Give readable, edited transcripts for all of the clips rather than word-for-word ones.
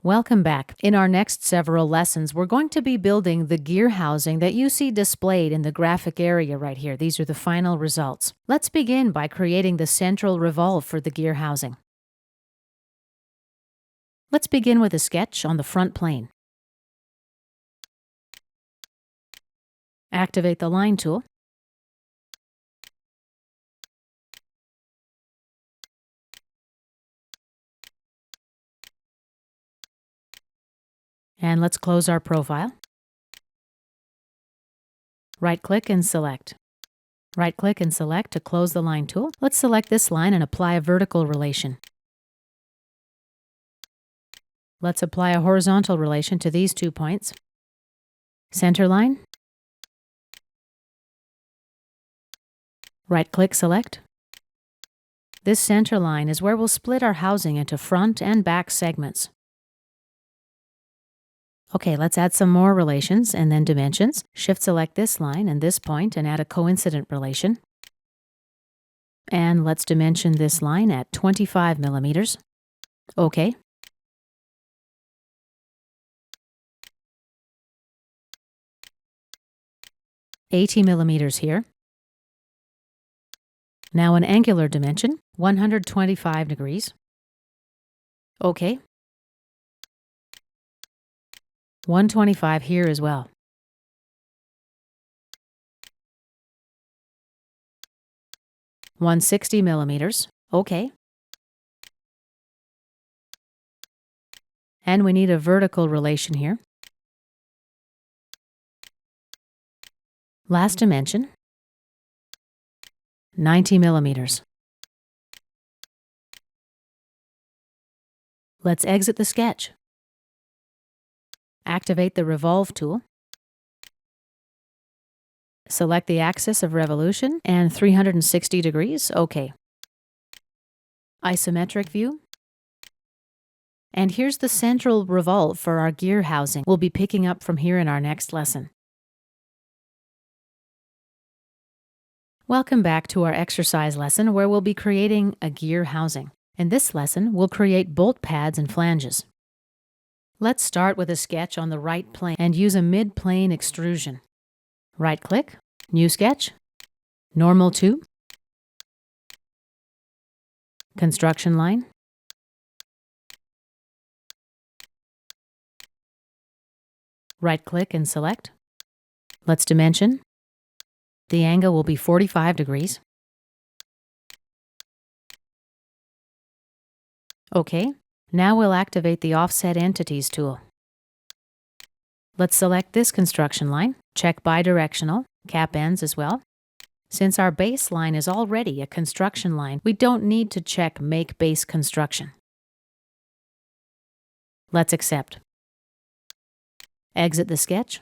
Welcome back. In our next several lessons, we're going to be building the gear housing that you see displayed in the graphic area right here. These are the final results. Let's begin by creating the central revolve for the gear housing. Let's begin with a sketch on the front plane. Activate the line tool. And let's close our profile. Right-click and select. Right-click and select to close the line tool. Let's select this line and apply a vertical relation. Let's apply a horizontal relation to these 2 points. Center line. Right-click, select. This center line is where we'll split our housing into front and back segments. Okay, let's add some more relations and then dimensions. Shift-select this line and this point and add a coincident relation. And let's dimension this line at 25 millimeters. Okay. $80 millimeters here. Now an angular dimension, 125 degrees. Okay. 125 here as well. $160 millimeters. Okay. And we need a vertical relation here. Last dimension, 90 millimeters. Let's exit the sketch. Activate the Revolve tool. Select the axis of revolution and 360 degrees. OK. Isometric view. And here's the central revolve for our gear housing. We'll be picking up from here in our next lesson. Welcome back to our exercise lesson where we'll be creating a gear housing. In this lesson, we'll create bolt pads and flanges. Let's start with a sketch on the right plane and use a mid-plane extrusion. Right-click, New Sketch, Normal to, Construction Line, right-click and select. Let's dimension. The angle will be 45 degrees. Okay. Now we'll activate the Offset Entities tool. Let's select this construction line, check bidirectional, cap ends as well. Since our base line is already a construction line, we don't need to check Make Base Construction. Let's accept. Exit the sketch.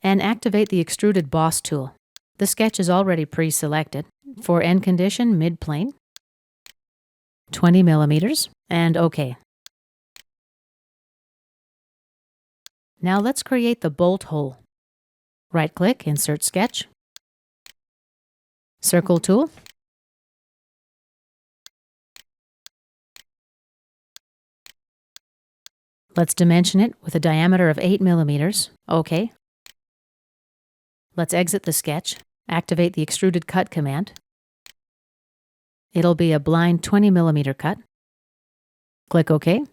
And activate the Extruded Boss tool. The sketch is already pre-selected. For end condition, mid-plane. 20 millimeters, and OK. Now let's create the bolt hole. Right-click, Insert Sketch. Circle tool. Let's dimension it with a diameter of 8 millimeters. OK. Let's exit the sketch. Activate the Extruded Cut command. It'll be a blind 20 millimeter cut. Click OK.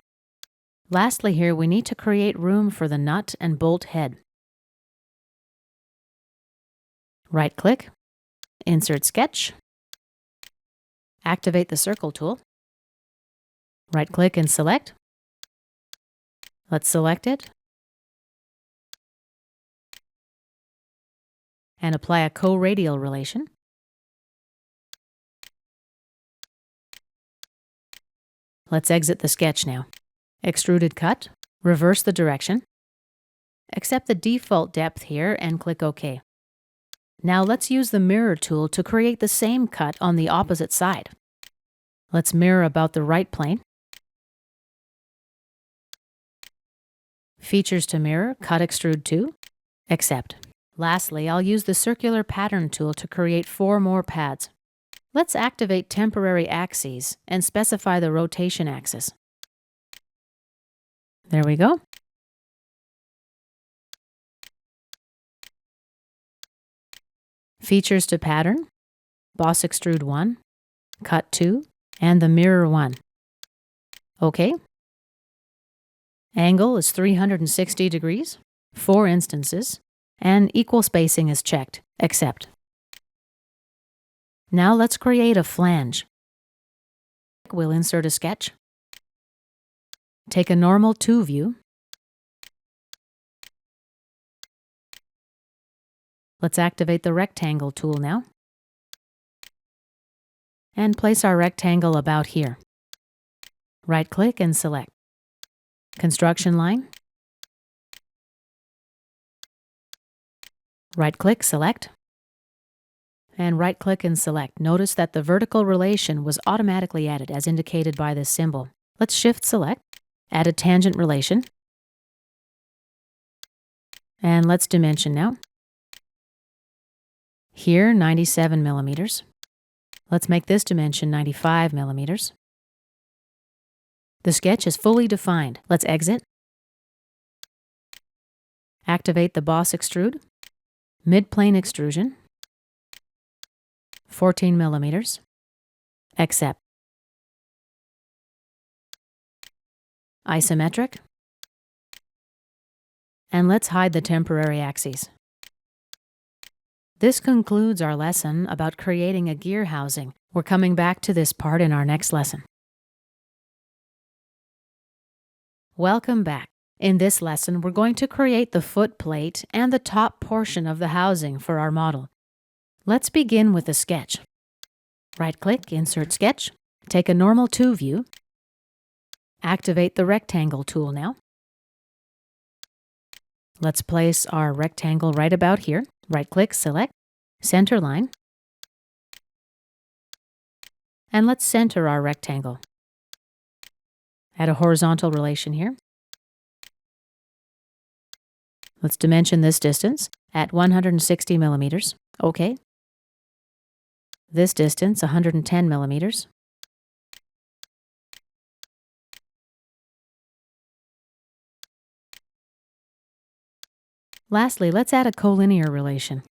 Lastly here, we need to create room for the nut and bolt head. Right-click, Insert Sketch. Activate the Circle tool. Right-click and select. Let's select it. And apply a co-radial relation. Let's exit the sketch now. Extruded Cut, reverse the direction. Accept the default depth here and click OK. Now let's use the Mirror tool to create the same cut on the opposite side. Let's mirror about the right plane. Features to mirror, Cut Extrude to, accept. Lastly, I'll use the Circular Pattern tool to create 4 more pads. Let's activate temporary axes and specify the rotation axis. There we go. Features to pattern, Boss Extrude 1, Cut 2, and the Mirror 1. OK. Angle is 360 degrees, 4 instances, and equal spacing is checked, accept. Now let's create a flange. We'll insert a sketch. Take a normal 2 view. Let's activate the rectangle tool now. And place our rectangle about here. Right-click and select. Construction line. Right-click, select. And right-click and select. Notice that the vertical relation was automatically added as indicated by this symbol. Let's Shift-select, add a tangent relation. And let's dimension now. Here, 97 millimeters. Let's make this dimension 95 millimeters. The sketch is fully defined. Let's exit. Activate the Boss Extrude. Mid-plane extrusion. 14 millimeters. Accept. Isometric. And let's hide the temporary axes. This concludes our lesson about creating a gear housing. We're coming back to this part in our next lesson. Welcome back. In this lesson, we're going to create the foot plate and the top portion of the housing for our model. Let's begin with a sketch. Right-click, insert sketch. Take a normal 2 view. Activate the rectangle tool now. Let's place our rectangle right about here. Right-click, select, center line. And let's center our rectangle. Add a horizontal relation here. Let's dimension this distance at 160 millimeters. OK. This distance, 110 millimeters. Lastly, let's add a collinear relation.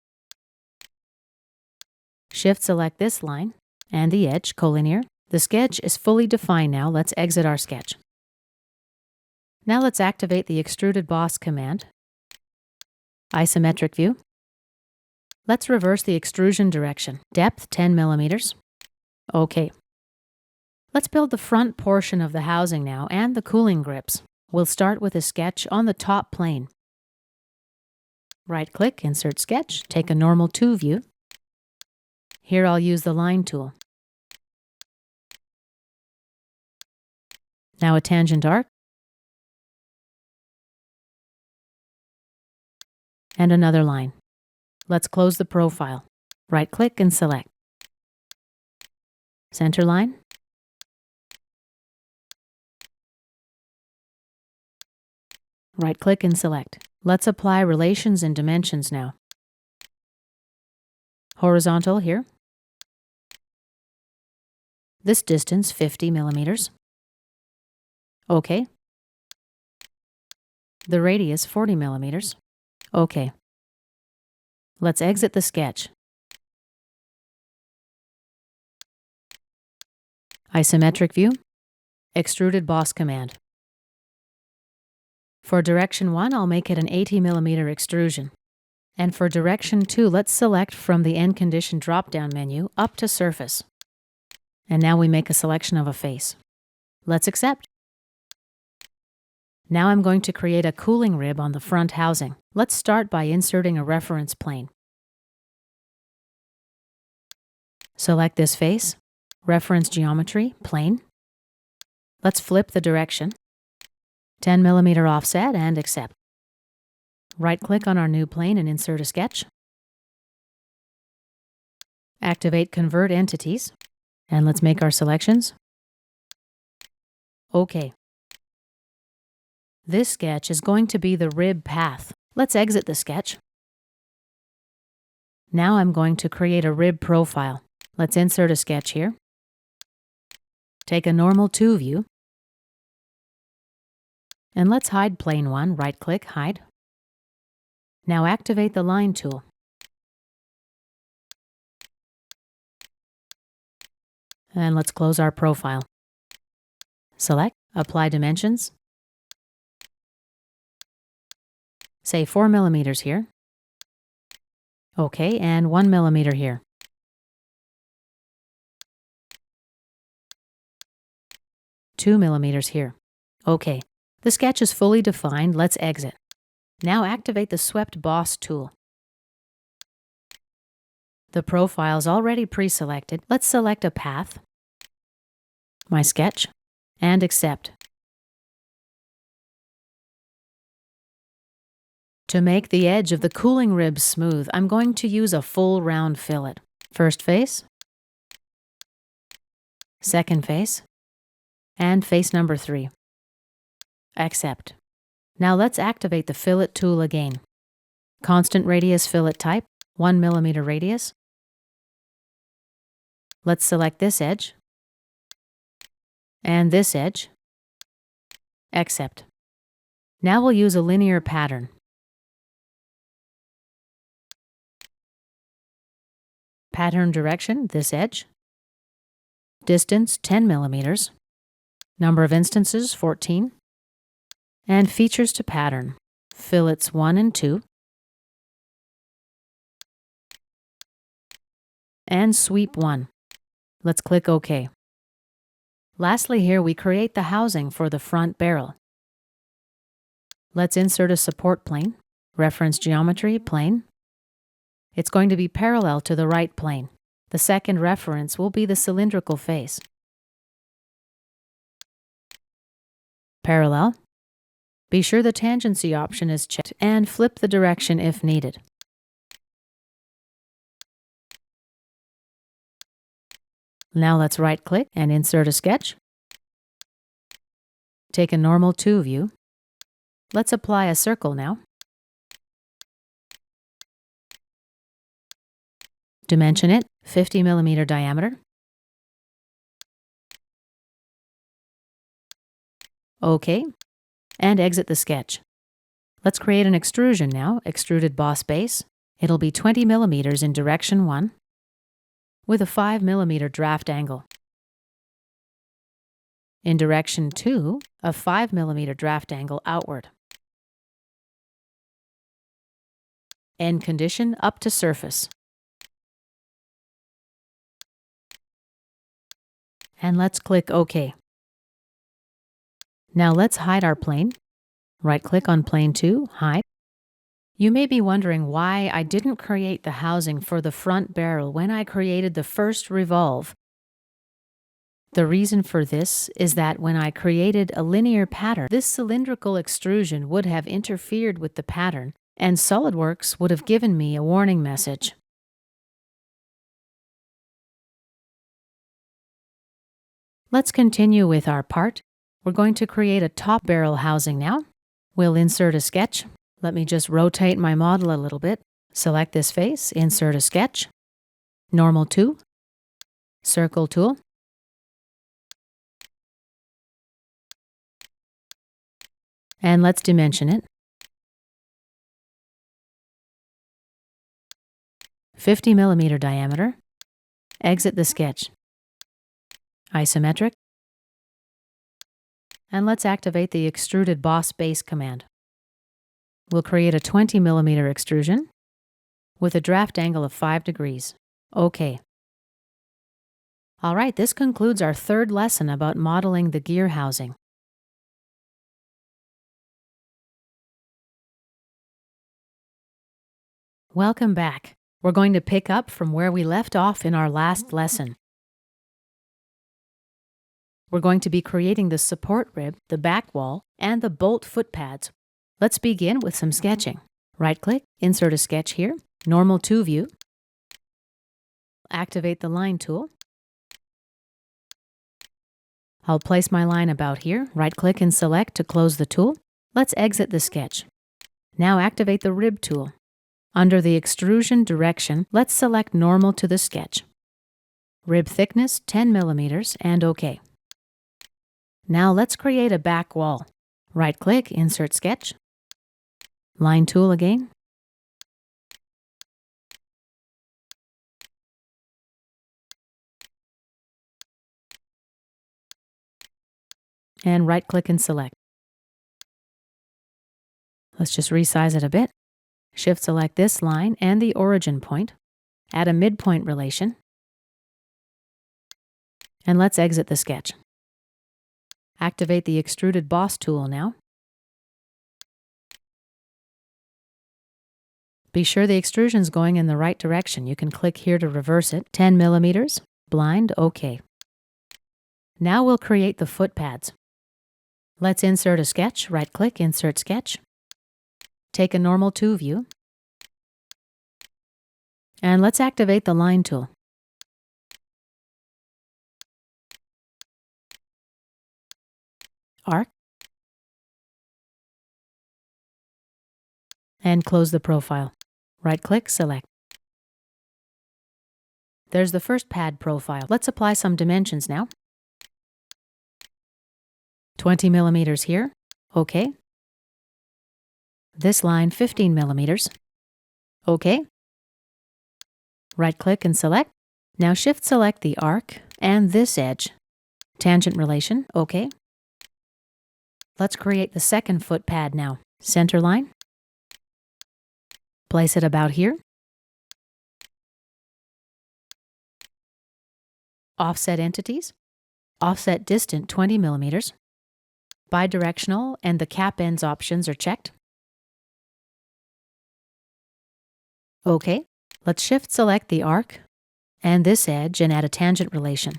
Shift-select this line and the edge, collinear. The sketch is fully defined now. Let's exit our sketch. Now let's activate the Extruded Boss command. Isometric view. Let's reverse the extrusion direction. Depth 10 millimeters. OK. Let's build the front portion of the housing now and the cooling grips. We'll start with a sketch on the top plane. Right-click, insert sketch, take a normal 2 view. Here I'll use the line tool. Now a tangent arc. And another line. Let's close the profile. Right-click and select. Center line. Right-click and select. Let's apply relations and dimensions now. Horizontal here. This distance, 50 millimeters. OK. The radius, 40 millimeters. OK. Let's exit the sketch. Isometric view. Extruded Boss command. For direction 1, I'll make it an 80 millimeter extrusion. And for direction 2, let's select from the End Condition drop-down menu up to Surface. And now we make a selection of a face. Let's accept. Now I'm going to create a cooling rib on the front housing. Let's start by inserting a reference plane. Select this face, reference geometry, plane. Let's flip the direction. 10 millimeter offset and accept. Right-click on our new plane and insert a sketch. Activate Convert Entities. And let's make our selections. OK. This sketch is going to be the rib path. Let's exit the sketch. Now I'm going to create a rib profile. Let's insert a sketch here. Take a normal 2 view. And let's hide plane 1. Right-click, hide. Now activate the line tool. And let's close our profile. Select, apply dimensions. Say 4 millimeters here. OK, and 1 millimeter here. Two millimeters here. OK. The sketch is fully defined. Let's exit. Now activate the Swept Boss tool. The profile is already pre-selected. Let's select a path, my sketch, and accept. To make the edge of the cooling ribs smooth, I'm going to use a full round fillet. First face, second face, and face number 3. Accept. Now let's activate the fillet tool again. Constant radius fillet type, 1 millimeter radius. Let's select this edge and this edge. Accept. Now we'll use a linear pattern. Pattern direction, this edge. Distance, 10 millimeters. Number of instances, 14. And features to pattern, fillets 1 and 2. And sweep 1. Let's click OK. Lastly, here we create the housing for the front barrel. Let's insert a support plane. Reference geometry, plane. It's going to be parallel to the right plane. The second reference will be the cylindrical face. Parallel. Be sure the tangency option is checked and flip the direction if needed. Now let's right-click and insert a sketch. Take a normal 2 view. Let's apply a circle now. Dimension it, 50 millimeter diameter. OK. And exit the sketch. Let's create an extrusion now, Extruded Boss base. It'll be 20 millimeters in direction 1 with a 5 millimeter draft angle. In direction 2, a 5 millimeter draft angle outward. End condition up to surface. And let's click OK. Now let's hide our plane. Right-click on plane 2, hide. You may be wondering why I didn't create the housing for the front barrel when I created the first revolve. The reason for this is that when I created a linear pattern, this cylindrical extrusion would have interfered with the pattern, and SOLIDWORKS would have given me a warning message. Let's continue with our part. We're going to create a top barrel housing now. We'll insert a sketch. Let me just rotate my model a little bit. Select this face, insert a sketch. Normal 2. Circle tool. And let's dimension it. 50 millimeter diameter. Exit the sketch. Isometric. And let's activate the Extruded Boss base command. We'll create a 20 millimeter extrusion with a draft angle of 5 degrees. OK. All right, this concludes our third lesson about modeling the gear housing. Welcome back. We're going to pick up from where we left off in our last lesson. We're going to be creating the support rib, the back wall, and the bolt foot pads. Let's begin with some sketching. Right-click, insert a sketch here, normal 2 view. Activate the line tool. I'll place my line about here. Right-click and select to close the tool. Let's exit the sketch. Now activate the rib tool. Under the extrusion direction, let's select normal to the sketch. Rib thickness 10 millimeters and OK. Now let's create a back wall. Right-click, Insert Sketch. Line tool again. And right-click and select. Let's just resize it a bit. Shift-select this line and the origin point. Add a midpoint relation. And let's exit the sketch. Activate the Extruded Boss tool now. Be sure the extrusion's going in the right direction. You can click here to reverse it. 10 millimeters, blind, OK. Now we'll create the foot pads. Let's insert a sketch. Right-click, Insert Sketch. Take a normal 2 view. And let's activate the Line tool. Arc. And close the profile. Right-click, select. There's the first pad profile. Let's apply some dimensions now. 20 millimeters here. OK. This line, 15 millimeters. OK. Right-click and select. Now Shift-select the arc and this edge. Tangent relation, OK. Let's create the second foot pad now. Center line. Place it about here. Offset entities. Offset distant 20 millimeters. Bidirectional and the cap ends options are checked. OK. Let's Shift-select the arc and this edge and add a tangent relation.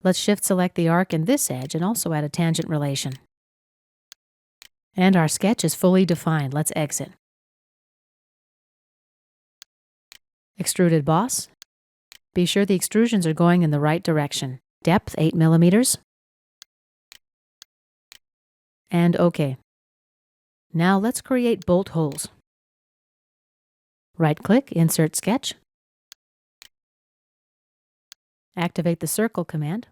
Let's Shift-select the arc and this edge and also add a tangent relation. And our sketch is fully defined. Let's exit. Extruded Boss. Be sure the extrusions are going in the right direction. Depth 8 millimeters. And OK. Now let's create bolt holes. Right-click, Insert Sketch. Activate the Circle command.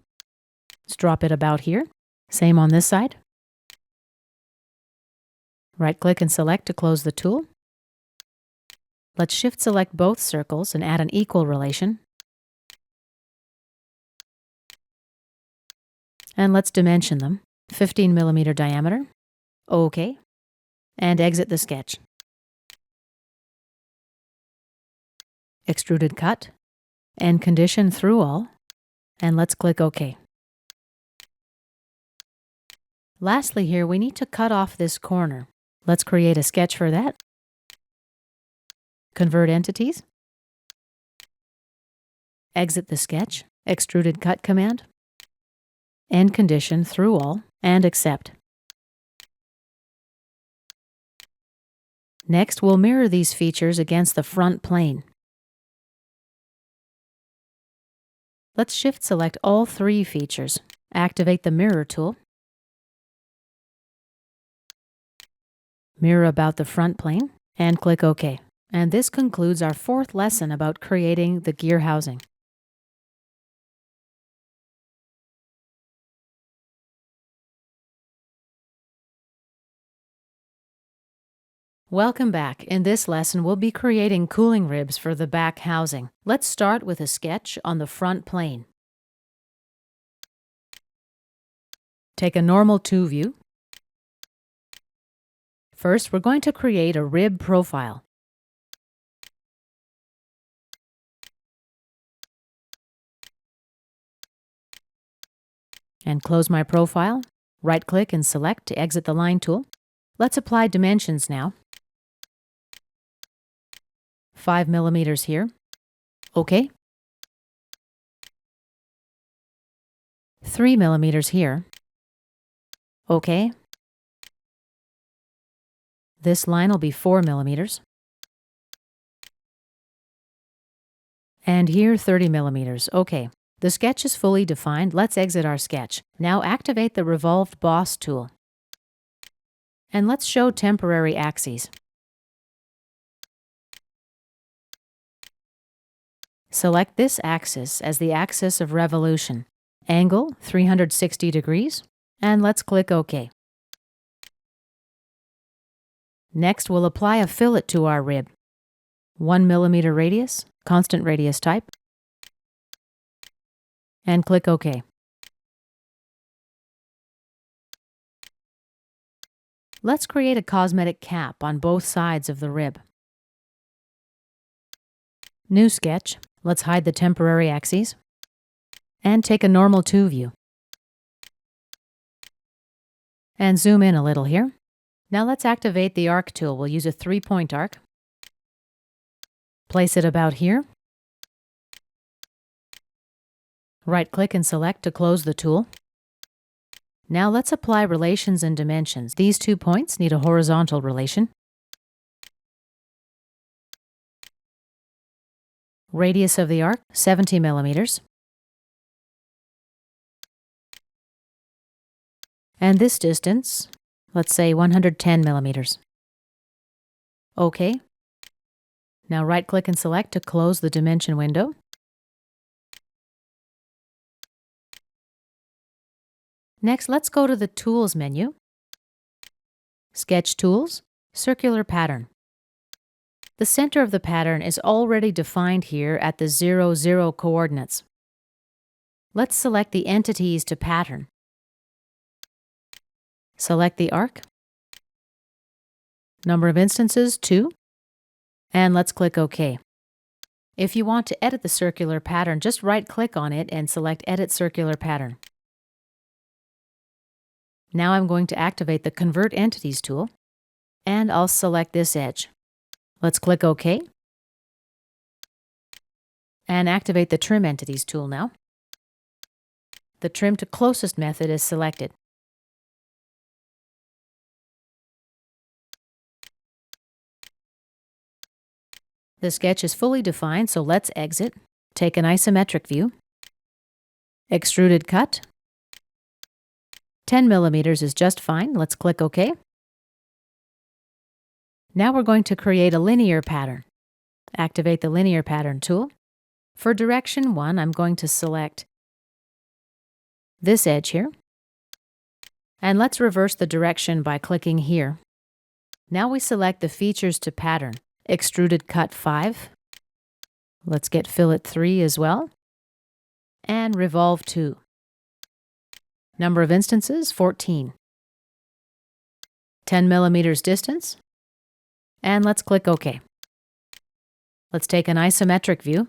Let's drop it about here. Same on this side. Right-click and select to close the tool. Let's Shift-select both circles and add an equal relation. And let's dimension them. 15 millimeter diameter. OK. And exit the sketch. Extruded cut. And condition through all. And let's click OK. Lastly here, we need to cut off this corner. Let's create a sketch for that. Convert entities. Exit the sketch. Extruded cut command. End condition through all. And accept. Next, we'll mirror these features against the front plane. Let's Shift-select all 3 features. Activate the Mirror tool. Mirror about the front plane, and click OK. And this concludes our 4th lesson about creating the gear housing. Welcome back. In this lesson, we'll be creating cooling ribs for the back housing. Let's start with a sketch on the front plane. Take a normal 2 view. First, we're going to create a rib profile. And close my profile. Right-click and select to exit the Line tool. Let's apply dimensions now. 5 millimeters here. OK. 3 millimeters here. OK. This line will be 4 millimeters. And here 30 millimeters. OK. The sketch is fully defined. Let's exit our sketch. Now activate the Revolved Boss tool. And let's show temporary axes. Select this axis as the axis of revolution. Angle 360 degrees And let's click OK. Next, we'll apply a fillet to our rib. 1 mm radius, constant radius type, and click OK. Let's create a cosmetic cap on both sides of the rib. New sketch. Let's hide the temporary axes and take a normal 2 view. And zoom in a little here. Now let's activate the arc tool. We'll use a 3-point arc. Place it about here. Right-click and select to close the tool. Now let's apply relations and dimensions. These 2 points need a horizontal relation. Radius of the arc, 70 millimeters. And this distance, let's say 110 millimeters. OK. Now right-click and select to close the dimension window. Next, let's go to the Tools menu. Sketch Tools, Circular Pattern. The center of the pattern is already defined here at the 0, 0 coordinates. Let's select the entities to pattern. Select the arc. Number of instances, 2. And let's click OK. If you want to edit the circular pattern, just right-click on it and select Edit Circular Pattern. Now I'm going to activate the Convert Entities tool, and I'll select this edge. Let's click OK. And activate the Trim Entities tool now. The Trim to Closest method is selected. The sketch is fully defined, so let's exit. Take an isometric view. Extruded cut. 10 millimeters is just fine. Let's click OK. Now we're going to create a linear pattern. Activate the Linear Pattern tool. For direction 1, I'm going to select this edge here. And let's reverse the direction by clicking here. Now we select the features to pattern. Extruded cut 5. Let's get fillet 3 as well. And revolve 2. Number of instances, 14. 10 millimeters distance. And let's click OK. Let's take an isometric view.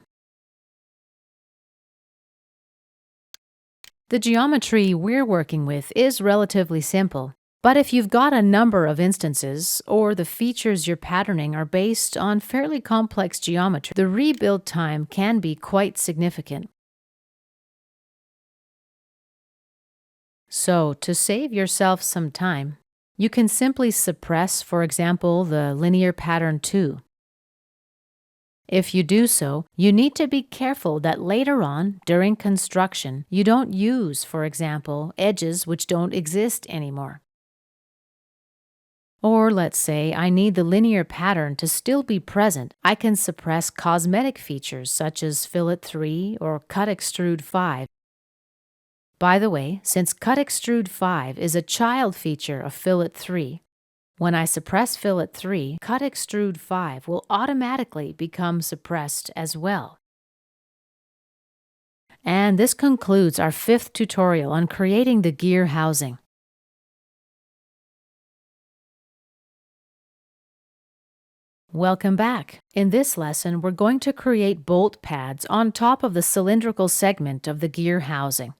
The geometry we're working with is relatively simple, but if you've got a number of instances or the features you're patterning are based on fairly complex geometry, the rebuild time can be quite significant. So, to save yourself some time, you can simply suppress, for example, the linear pattern 2. If you do so, you need to be careful that later on, during construction, you don't use, for example, edges which don't exist anymore. Or let's say I need the linear pattern to still be present. I can suppress cosmetic features such as fillet 3 or cut extrude 5. By the way, since cut extrude 5 is a child feature of fillet 3, when I suppress fillet 3, cut extrude 5 will automatically become suppressed as well. And this concludes our 5th tutorial on creating the gear housing. Welcome back. In this lesson, we're going to create bolt pads on top of the cylindrical segment of the gear housing.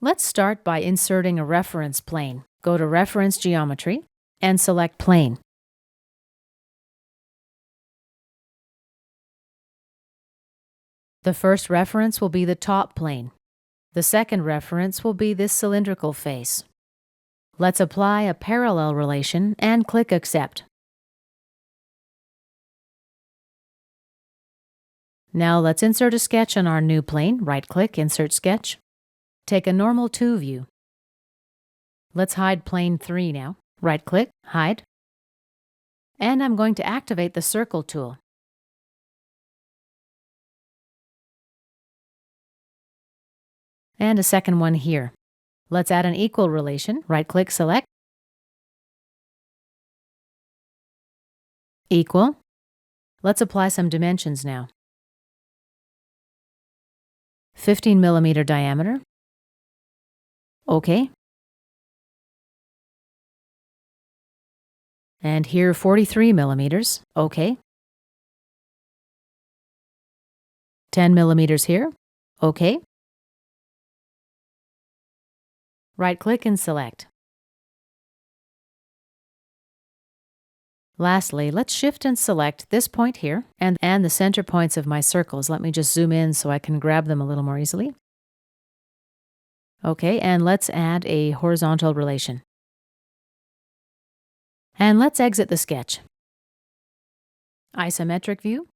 Let's start by inserting a reference plane. Go to Reference Geometry and select Plane. The first reference will be the top plane. The second reference will be this cylindrical face. Let's apply a parallel relation and click Accept. Now let's insert a sketch on our new plane. Right-click, Insert Sketch. Take a normal 2 view. Let's hide plane 3 now. Right-click, Hide. And I'm going to activate the Circle tool. And a second one here. Let's add an equal relation. Right-click, select. Equal. Let's apply some dimensions now. 15 millimeter diameter. OK. And here 43 millimeters. OK. 10 millimeters here. OK. Right-click and select. Lastly, let's shift and select this point here and the center points of my circles. Let me just zoom in so I can grab them a little more easily. Okay, and let's add a horizontal relation. And let's exit the sketch. Isometric view.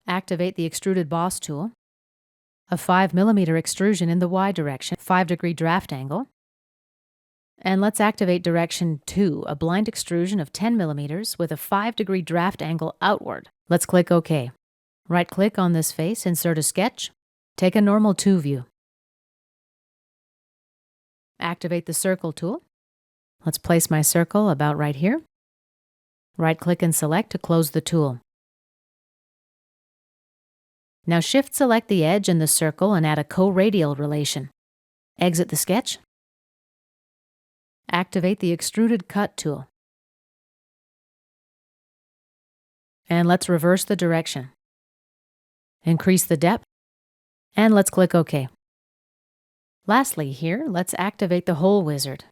Activate the Extruded Boss tool. A 5 millimeter extrusion in the Y direction, 5-degree draft angle. And let's activate direction 2, a blind extrusion of 10 millimeters with a 5-degree draft angle outward. Let's click OK. Right-click on this face, insert a sketch. Take a normal 2 view. Activate the circle tool. Let's place my circle about right here. Right-click and select to close the tool. Now shift-select the edge and the circle and add a co-radial relation. Exit the sketch. Activate the Extruded Cut Tool. And let's reverse the direction. Increase the depth. And let's click OK. Lastly here, let's activate the Hole Wizard.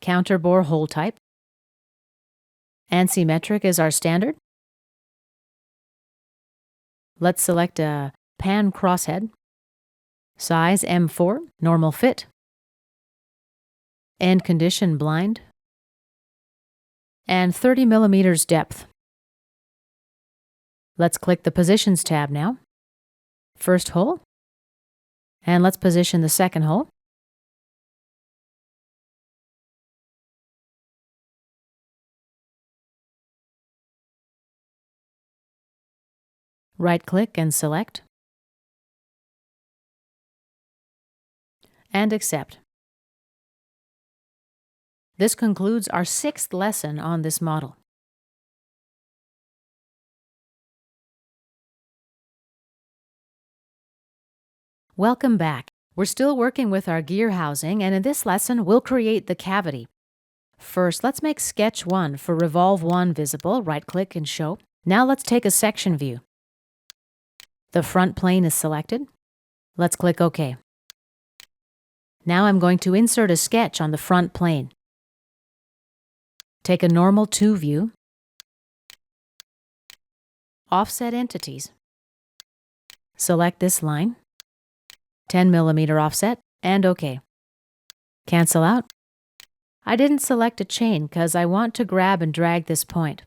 Counterbore hole type. Anti-symmetric is our standard. Let's select a pan crosshead. Size M4, normal fit. End condition blind. And 30 millimeters depth. Let's click the Positions tab now. First hole. And let's position the second hole. Right-click and select. And accept. This concludes our 6th lesson on this model. Welcome back. We're still working with our gear housing, and in this lesson, we'll create the cavity. First, let's make Sketch 1 for Revolve 1 visible. Right-click and show. Now let's take a section view. The front plane is selected. Let's click OK. Now I'm going to insert a sketch on the front plane. Take a normal 2 view. Offset entities. Select this line. 10 millimeter offset, and OK. Cancel out. I didn't select a chain because I want to grab and drag this point.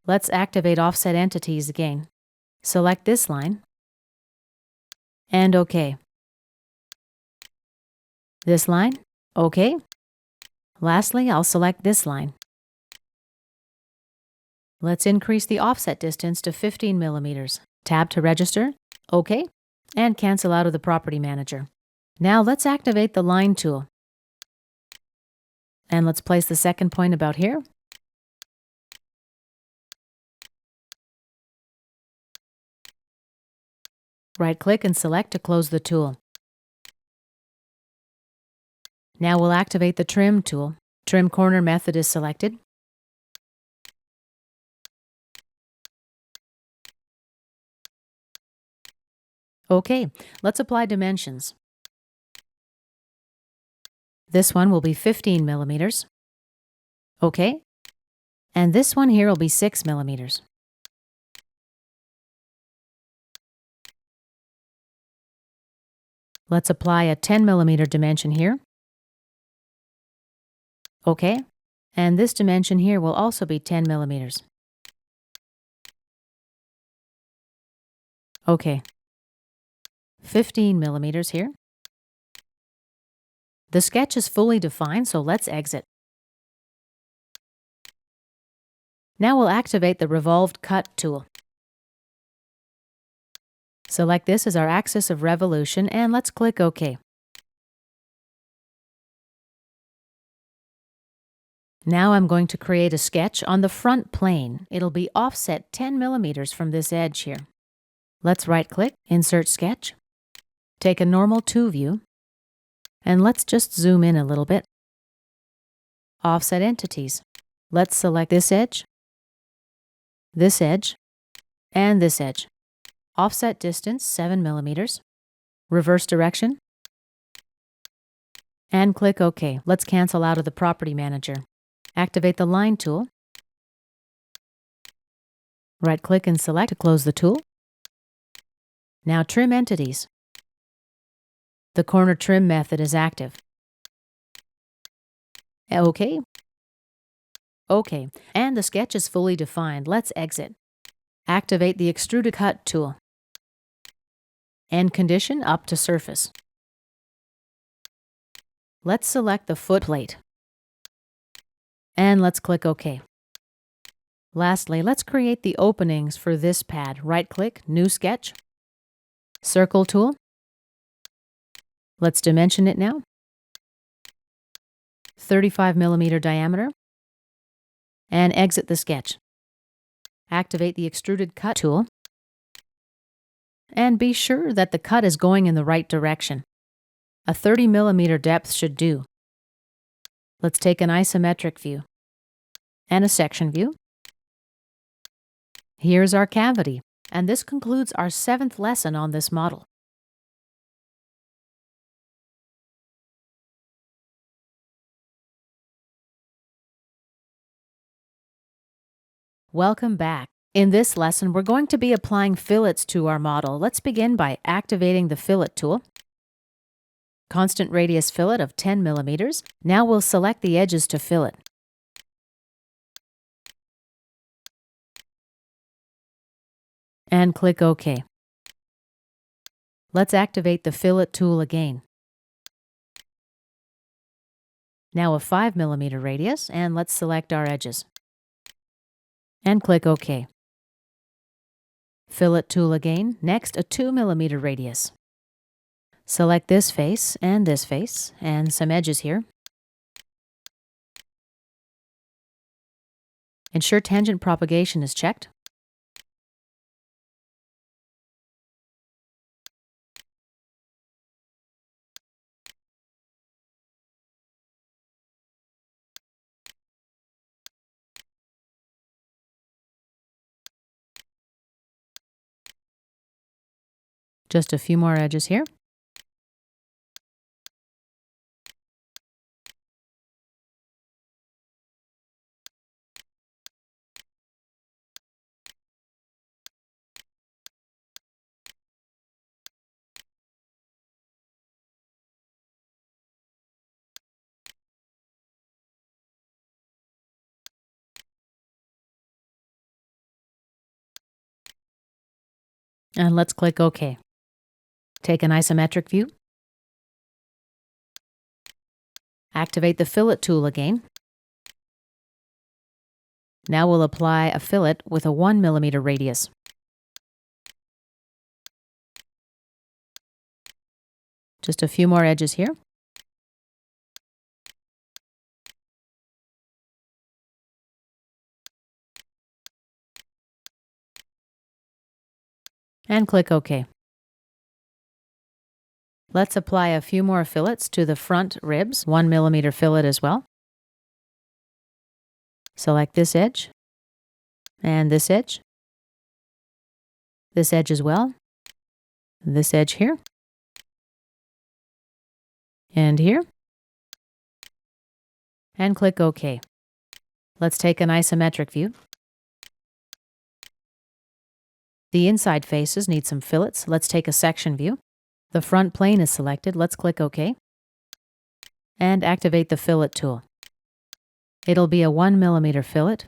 Let's activate offset entities again. Select this line, and OK. This line, OK. Lastly, I'll select this line. Let's increase the offset distance to 15 millimeters. Tab to register, OK, and cancel out of the Property Manager. Now let's activate the Line tool. And let's place the second point about here. Right-click and select to close the tool. Now we'll activate the Trim tool. Trim corner method is selected. OK, let's apply dimensions. This one will be 15 millimeters. OK. And this one here will be 6 millimeters. Let's apply a 10 millimeter dimension here. OK. And this dimension here will also be 10 millimeters. OK. 15 millimeters here. The sketch is fully defined, so let's exit. Now we'll activate the Revolved Cut Tool. Select this as our axis of revolution and let's click OK. Now I'm going to create a sketch on the front plane. It'll be offset 10 millimeters from this edge here. Let's right-click, Insert Sketch, take a normal 2 view, and let's just zoom in a little bit. Offset entities. Let's select this edge, and this edge. Offset distance 7 millimeters. Reverse direction, and click OK. Let's cancel out of the Property Manager. Activate the Line tool. Right-click and select to close the tool. Now trim entities. The corner trim method is active. OK. OK. And the sketch is fully defined. Let's exit. Activate the Extruded Cut Tool. End condition up to surface. Let's select the foot plate. And let's click OK. Lastly, let's create the openings for this pad. Right-click, New Sketch, Circle tool. Let's dimension it now. 35 millimeter diameter. And exit the sketch. Activate the Extruded Cut tool. And be sure that the cut is going in the right direction. A 30 millimeter depth should do. Let's take an isometric view and a section view. Here's our cavity, and this concludes our 7th lesson on this model. Welcome back. In this lesson, we're going to be applying fillets to our model. Let's begin by activating the Fillet tool. Constant radius fillet of 10 millimeters. Now we'll select the edges to fillet. And click OK. Let's activate the Fillet tool again. Now a 5 millimeter radius, and let's select our edges. And click OK. Fillet tool again. Next, a 2 millimeter radius. Select this face, and some edges here. Ensure tangent propagation is checked. Just a few more edges here. And let's click OK. Take an isometric view. Activate the Fillet tool again. Now we'll apply a fillet with a 1 millimeter radius. Just a few more edges here. And click OK. Let's apply a few more fillets to the front ribs, 1 millimeter fillet as well. Select this edge, and this edge as well, this edge here, and here, and click OK. Let's take an isometric view. The inside faces need some fillets. Let's take a section view. The front plane is selected. Let's click OK. And activate the Fillet tool. It'll be a 1 millimeter fillet.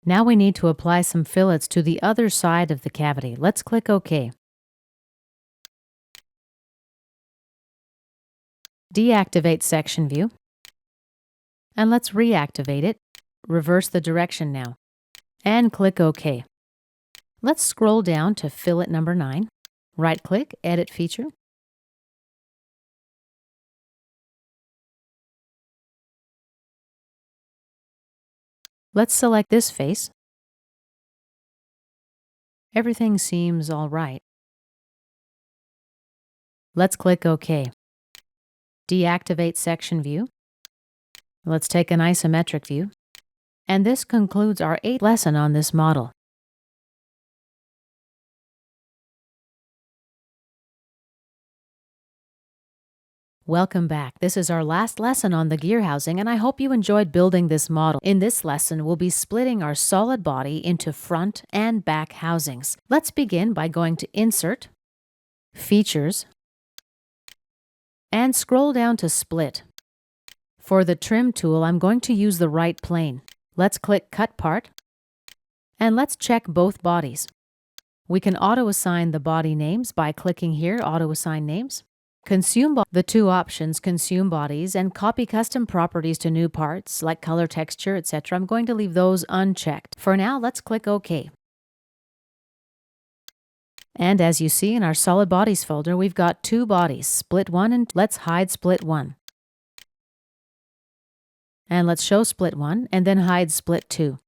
Now we need to apply some fillets to the other side of the cavity. Let's click OK. deactivate section view. And let's reactivate it. Reverse the direction now. And click OK. Let's scroll down to fillet number 9. Right-click, Edit Feature. Let's select this face. Everything seems all right. Let's click OK. Deactivate section view. Let's take an isometric view. And this concludes our 8th lesson on this model. Welcome back. This is our last lesson on the gear housing, and I hope you enjoyed building this model. In this lesson, we'll be splitting our solid body into front and back housings. Let's begin by going to Insert, Features, and scroll down to Split. For the Trim tool, I'm going to use the right plane. Let's click Cut Part, and let's check both bodies. We can auto-assign the body names by clicking here, Auto Assign Names. The two options, Consume Bodies and Copy Custom Properties to new parts, like color, texture, etc. I'm going to leave those unchecked. For now, let's click OK. And as you see in our Solid Bodies folder, we've got 2 bodies, Split 1 and let's hide Split 1. And let's show Split 1 and then hide Split 2.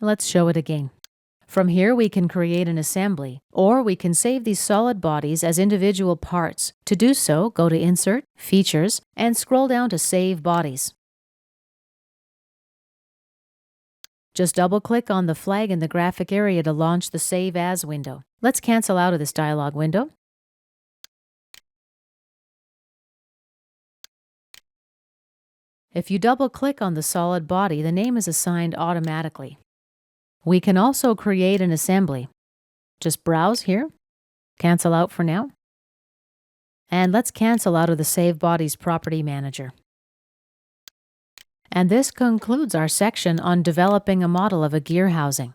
Let's show it again. From here, we can create an assembly, or we can save these solid bodies as individual parts. To do so, go to Insert, Features, and scroll down to Save Bodies. Just double-click on the flag in the graphic area to launch the Save As window. Let's cancel out of this dialog window. If you double-click on the solid body, the name is assigned automatically. We can also create an assembly. Just browse here, cancel out for now, and let's cancel out of the Save Bodies Property Manager. And this concludes our section on developing a model of a gear housing.